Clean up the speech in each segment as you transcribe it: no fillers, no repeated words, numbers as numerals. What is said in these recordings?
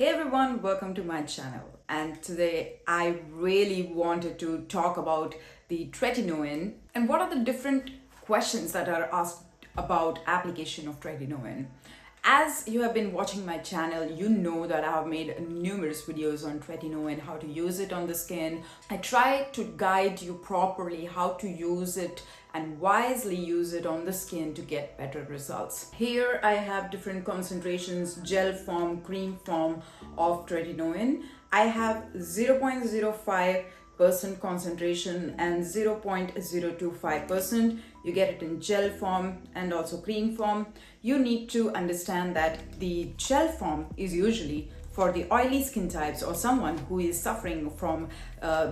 Hey everyone, welcome to my channel. And today I really wanted to talk about the tretinoin and what are the different questions that are asked about application of tretinoin. As you have been watching my channel, you know that I have made numerous videos on tretinoin, how to use it on the skin. I try to guide you properly how to use it and wisely use it on the skin to get better results. Here I have different concentrations, gel form, cream form of tretinoin. I have 0.05% concentration and 0.025%. You get it in gel form and also cream form. You need to understand that the gel form is usually for the oily skin types or someone who is suffering from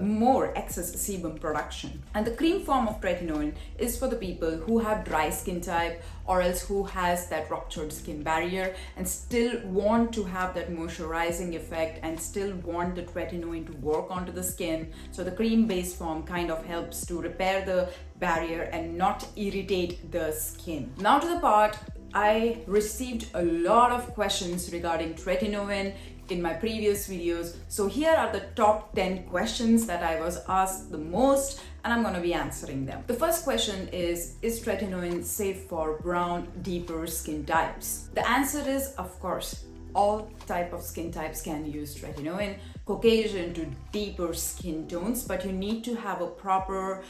more excess sebum production. And the cream form of tretinoin is for the people who have dry skin type or else who has that ruptured skin barrier and still want to have that moisturizing effect and still want the tretinoin to work onto the skin. So the cream based form kind of helps to repair the barrier and not irritate the skin. Now to the part I received a lot of questions regarding tretinoin in my previous videos. So here are the top 10 questions that I was asked the most and I'm going to be answering them. The first question is tretinoin safe for brown, deeper skin types? The answer is, of course, all type of skin types can use tretinoin, Caucasian to deeper skin tones, but you need to have a proper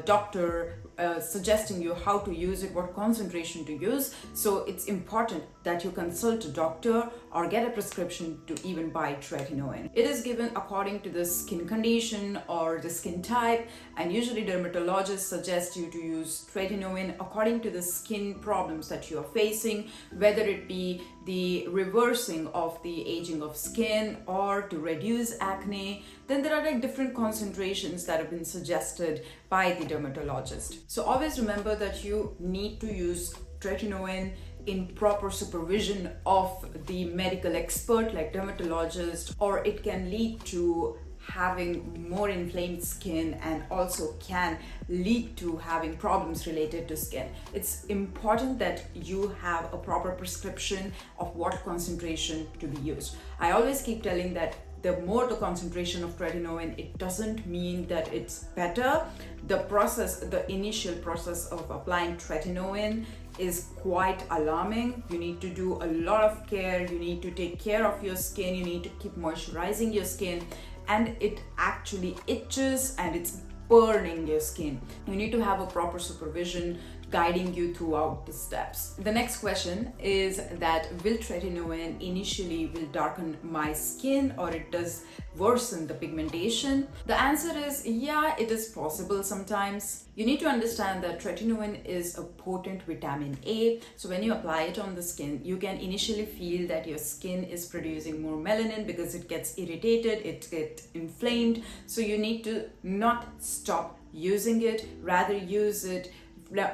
doctor suggesting you how to use it, what concentration to use. So it's important that you consult a doctor or get a prescription to even buy tretinoin. It is given according to the skin condition or the skin type, and usually dermatologists suggest you to use tretinoin according to the skin problems that you are facing, whether it be the reversing of the aging of skin or to reduce acne. Then there are like different concentrations that have been suggested by the dermatologist. So always remember that you need to use tretinoin in proper supervision of the medical expert like dermatologist, or it can lead to having more inflamed skin and also can lead to having problems related to skin. It's important that you have a proper prescription of what concentration to be used. I always keep telling that the more the concentration of tretinoin, it doesn't mean that it's better. The initial process of applying tretinoin is quite alarming. You need to do a lot of care. You need to take care of your skin. You need to keep moisturizing your skin, and it actually itches and it's burning your skin. You need to have a proper supervision guiding you throughout the steps. The next question is that will tretinoin initially will darken my skin or it does worsen the pigmentation? The answer is yeah, it is possible sometimes. You need to understand that tretinoin is a potent vitamin A. So when you apply it on the skin, you can initially feel that your skin is producing more melanin because it gets irritated, it gets inflamed. So you need to not stop using it, rather use it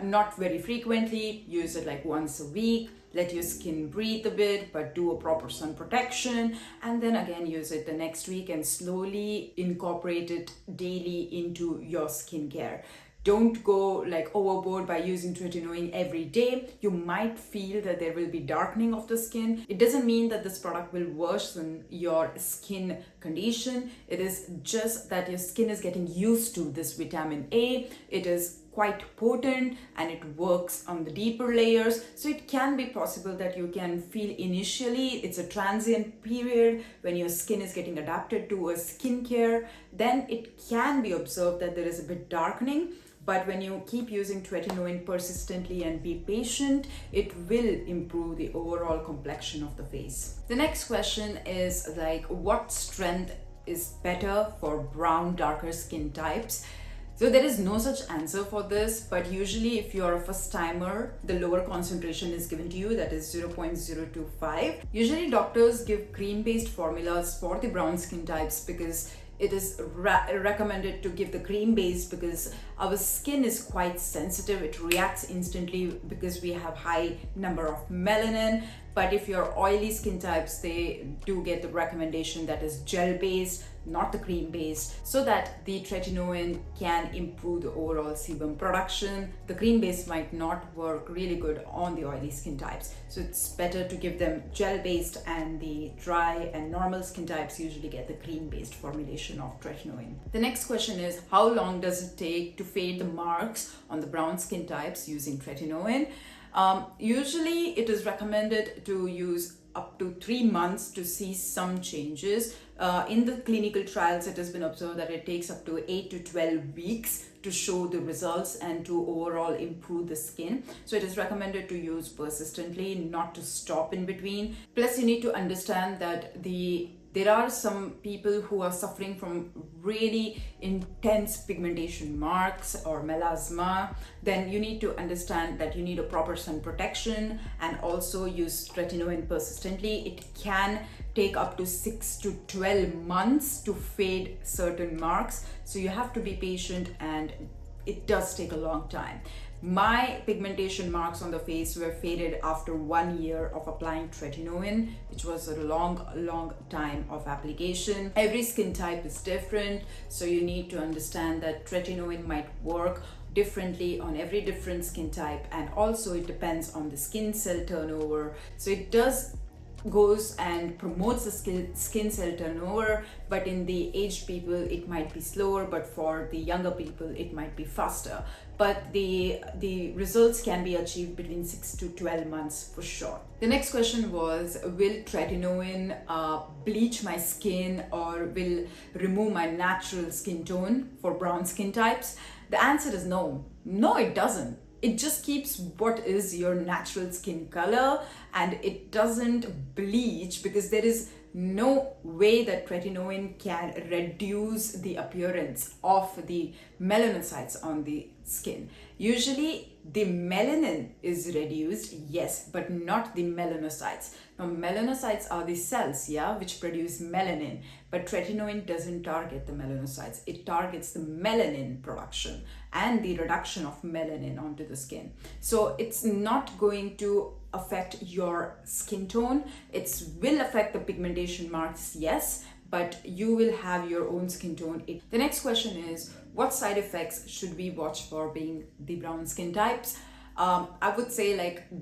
not very frequently, use it like once a week, let your skin breathe a bit, but do a proper sun protection, and then again use it the next week and slowly incorporate it daily into your skincare. Don't go like overboard by using tretinoin every day. You might feel that there will be darkening of the skin. It doesn't mean that this product will worsen your skin condition. It is just that your skin is getting used to this vitamin A. It is quite potent and it works on the deeper layers. So it can be possible that you can feel initially it's a transient period when your skin is getting adapted to a skincare. Then it can be observed that there is a bit darkening. But when you keep using tretinoin persistently and be patient, it will improve the overall complexion of the face. The next question is like, what strength is better for brown, darker skin types? So there is no such answer for this, but usually if you're a first timer, the lower concentration is given to you, that is 0.025. Usually doctors give cream-based formulas for the brown skin types because it is recommended to give the cream base because our skin is quite sensitive. It reacts instantly because we have high number of melanin. But if you're oily skin types, they do get the recommendation that is gel based, not the cream based, so that the tretinoin can improve the overall sebum production. The cream based might not work really good on the oily skin types, so it's better to give them gel based, and the dry and normal skin types usually get the cream based formulation of tretinoin. The next question is, how long does it take to fade the marks on the brown skin types using tretinoin? Usually it is recommended to use up to 3 months to see some changes. In the clinical trials, it has been observed that it takes up to 8 to 12 weeks to show the results and to overall improve the skin. So it is recommended to use persistently, not to stop in between. Plus, you need to understand that there are some people who are suffering from really intense pigmentation marks or melasma. Then you need to understand that you need a proper sun protection and also use tretinoin persistently. It can take up to 6 to 12 months to fade certain marks, so you have to be patient, and it does take a long time. My pigmentation marks on the face were faded after 1 year of applying tretinoin, which was a long time of application. Every skin type is different, so you need to understand that tretinoin might work differently on every different skin type, and also it depends on the skin cell turnover. So it goes and promotes the skin cell turnover, but in the aged people it might be slower, but for the younger people it might be faster. But the results can be achieved between 6 to 12 months for sure. The next question was, will tretinoin bleach my skin or will remove my natural skin tone for brown skin types? The answer is no. No, it doesn't. It just keeps what is your natural skin color, and it doesn't bleach, because there is no way that tretinoin can reduce the appearance of the melanocytes on the skin. Usually the melanin is reduced, yes, but not the melanocytes. Now, melanocytes are the cells, which produce melanin, but tretinoin doesn't target the melanocytes. It targets the melanin production and the reduction of melanin onto the skin. So it's not going to affect your skin tone. It will affect the pigmentation marks, yes, but you will have your own skin tone. The next question is, what side effects should we watch for being the brown skin types? I would say,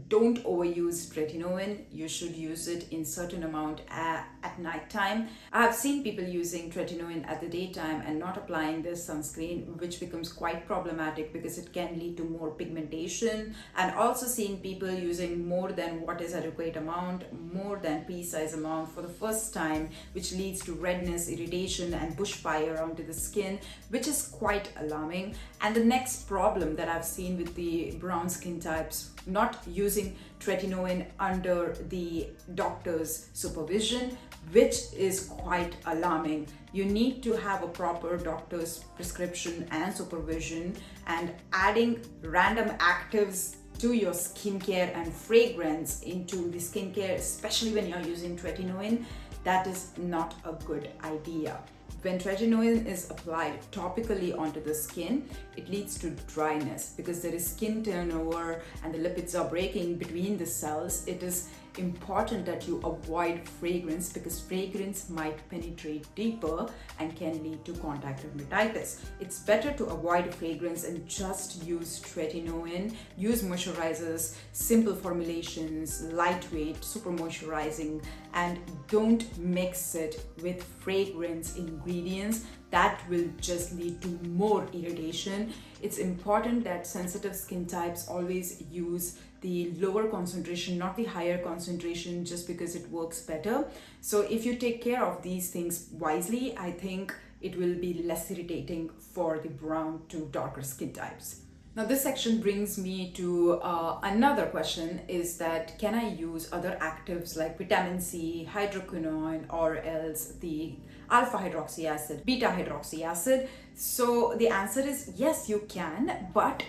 don't overuse tretinoin. You should use it in certain amount at night time. I have seen people using tretinoin at the daytime and not applying their sunscreen, which becomes quite problematic because it can lead to more pigmentation. And also seen people using more than what is adequate amount, more than pea-sized amount for the first time, which leads to redness, irritation, and bushfire onto the skin, which is quite alarming. And the next problem that I've seen with the brown skin types not using tretinoin under the doctor's supervision, which is quite alarming. You need to have a proper doctor's prescription and supervision, and adding random actives to your skincare and fragrance into the skincare, especially when you're using tretinoin, that is not a good idea. When tretinoin is applied topically onto the skin, it leads to dryness because there is skin turnover and the lipids are breaking between the cells. It is important that you avoid fragrance because fragrance might penetrate deeper and can lead to contact dermatitis. It's better to avoid fragrance and just use tretinoin. Use moisturizers, simple formulations, lightweight, super moisturizing, and don't mix it with fragrance ingredients. That will just lead to more irritation. It's important that sensitive skin types always use the lower concentration, not the higher concentration, just because it works better. So if you take care of these things wisely, I think it will be less irritating for the brown to darker skin types. Now this section brings me to another question, is that can I use other actives like vitamin C, hydroquinone, or else the alpha hydroxy acid, beta hydroxy acid? So the answer is yes, you can, but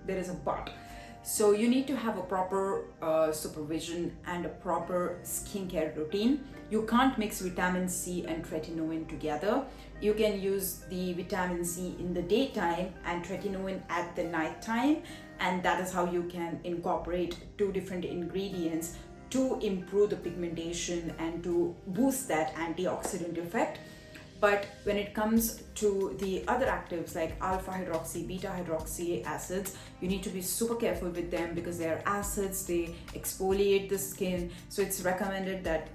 there is a but. So you need to have a proper supervision and a proper skincare routine. You can't mix vitamin C and tretinoin together. You can use the vitamin C in the daytime and tretinoin at the night time, and that is how you can incorporate two different ingredients to improve the pigmentation and to boost that antioxidant effect. But when it comes to the other actives like alpha hydroxy, beta hydroxy acids, you need to be super careful with them because they are acids, they exfoliate the skin. So it's recommended that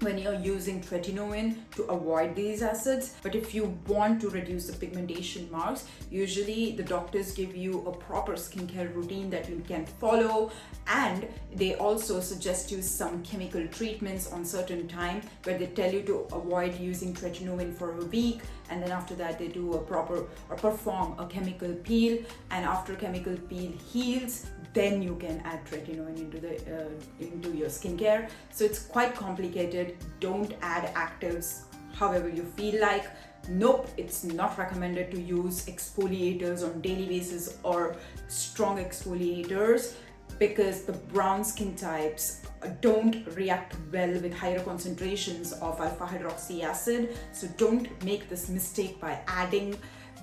when you're using tretinoin to avoid these acids. But if you want to reduce the pigmentation marks, usually the doctors give you a proper skincare routine that you can follow, and they also suggest you some chemical treatments on certain time where they tell you to avoid using tretinoin for a week, and then after that they do a proper or perform a chemical peel, and after chemical peel heals, then you can add tretinoin into your skincare. So it's quite complicated. Don't add actives however you feel like. Nope, it's not recommended to use exfoliators on daily basis or strong exfoliators because the brown skin types don't react well with higher concentrations of alpha hydroxy acid. So don't make this mistake by adding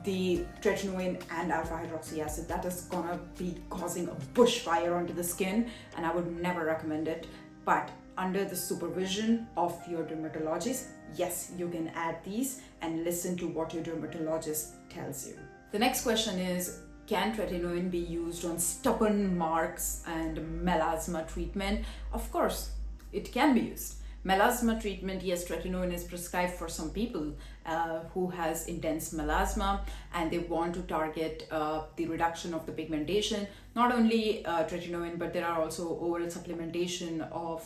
the tretinoin and alpha hydroxy acid. That is gonna be causing a bushfire onto the skin, and I would never recommend it. But under the supervision of your dermatologist, yes, you can add these and listen to what your dermatologist tells you. The next question is, can tretinoin be used on stubborn marks and melasma treatment? Of course, it can be used. Melasma treatment, yes, tretinoin is prescribed for some people who has intense melasma and they want to target the reduction of the pigmentation. Not only tretinoin, but there are also oral supplementation of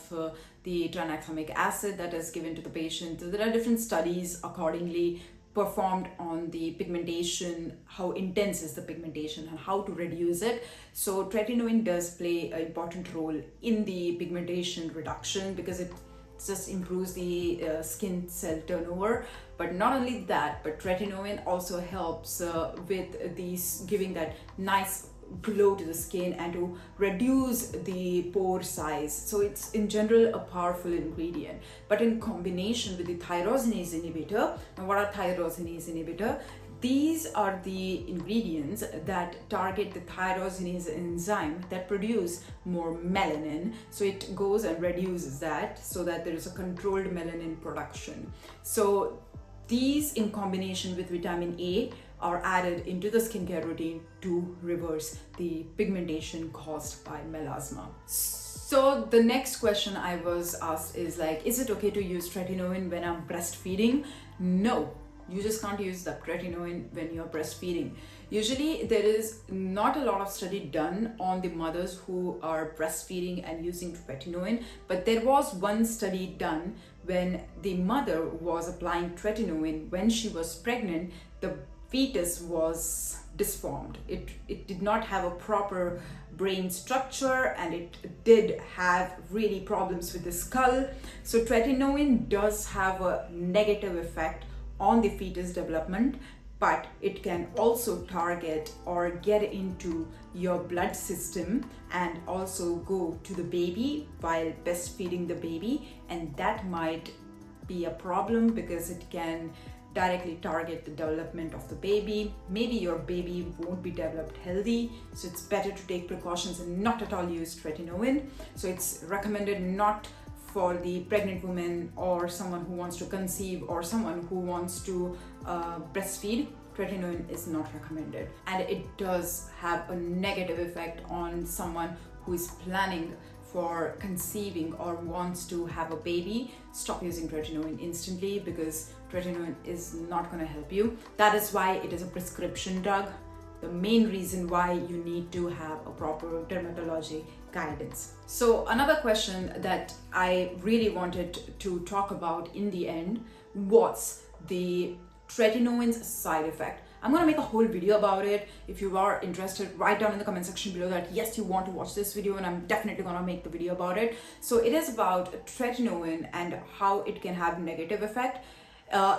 the tranexamic acid that is given to the patient. So there are different studies accordingly performed on the pigmentation, how intense is the pigmentation and how to reduce it. So tretinoin does play an important role in the pigmentation reduction because it just improves the skin cell turnover. But not only that, but tretinoin also helps with these giving that nice glow to the skin and to reduce the pore size. So it's in general a powerful ingredient, but in combination with the tyrosinase inhibitor. Now what are tyrosinase inhibitor? These are the ingredients that target the tyrosinase enzyme that produce more melanin. So it goes and reduces that so that there is a controlled melanin production. So these in combination with vitamin A are added into the skincare routine to reverse the pigmentation caused by melasma. So the next question I was asked is like, is it okay to use tretinoin when I'm breastfeeding? No. You just can't use the tretinoin when you're breastfeeding. Usually there is not a lot of study done on the mothers who are breastfeeding and using tretinoin, but there was one study done when the mother was applying tretinoin when she was pregnant. The fetus was disformed. It did not have a proper brain structure and it did have really problems with the skull. So tretinoin does have a negative effect on the fetus development, but it can also target or get into your blood system and also go to the baby while breastfeeding the baby, and that might be a problem because it can directly target the development of the baby. Maybe your baby won't be developed healthy, so it's better to take precautions and not at all use tretinoin. So it's recommended not for the pregnant woman or someone who wants to conceive or someone who wants to breastfeed. Tretinoin is not recommended, and it does have a negative effect on someone who is planning for conceiving or wants to have a baby. Stop using tretinoin instantly because tretinoin is not going to help you. That is why it is a prescription drug. The main reason why you need to have a proper dermatology guidance. So another question that I really wanted to talk about in the end was the tretinoin's side effect. I'm going to make a whole video about it. If you are interested, write down in the comment section below that yes, you want to watch this video, and I'm definitely going to make the video about it. So it is about tretinoin and how it can have negative effect.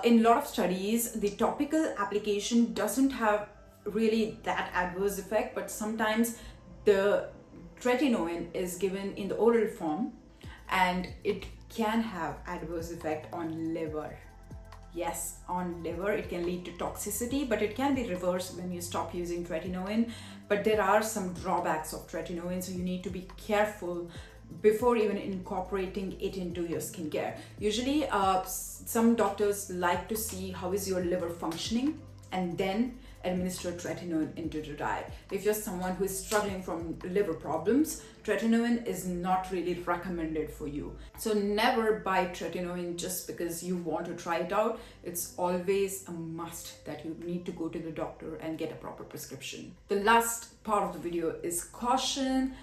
In a lot of studies, the topical application doesn't have really that adverse effect, but sometimes the tretinoin is given in the oral form and it can have adverse effect on liver. Yes, on liver it can lead to toxicity, but it can be reversed when you stop using tretinoin. But there are some drawbacks of tretinoin, so you need to be careful before even incorporating it into your skincare. Usually some doctors like to see how is your liver functioning and then administer tretinoin into the diet. If you're someone who is struggling from liver problems, tretinoin is not really recommended for you. So never buy tretinoin just because you want to try it out. It's always a must that you need to go to the doctor and get a proper prescription. The last part of the video is caution.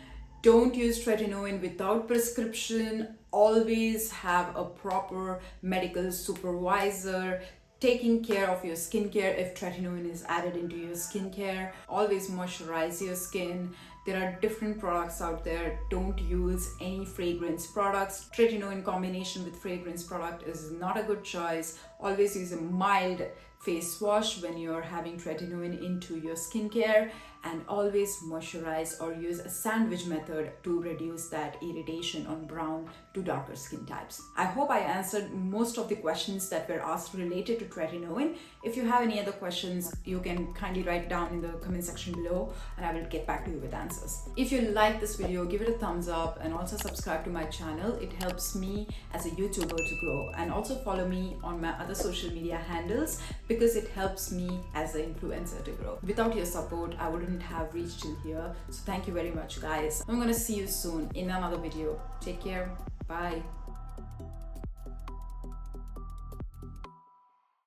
Don't use tretinoin without prescription. Always have a proper medical supervisor taking care of your skincare if tretinoin is added into your skincare. Always moisturize your skin. There are different products out there. Don't use any fragrance products. Tretinoin combination with fragrance product is not a good choice. Always use a mild face wash when you're having tretinoin into your skincare, and always moisturize or use a sandwich method to reduce that irritation on brown to darker skin types. I hope I answered most of the questions that were asked related to tretinoin. If you have any other questions, you can kindly write down in the comment section below and I will get back to you with answers. If you like this video, give it a thumbs up and also subscribe to my channel. It helps me as a YouTuber to grow, and also follow me on my other social media handles because it helps me as an influencer to grow. Without your support, I wouldn't have reached till here. So thank you very much, guys. I'm gonna see you soon in another video. Take care. Bye.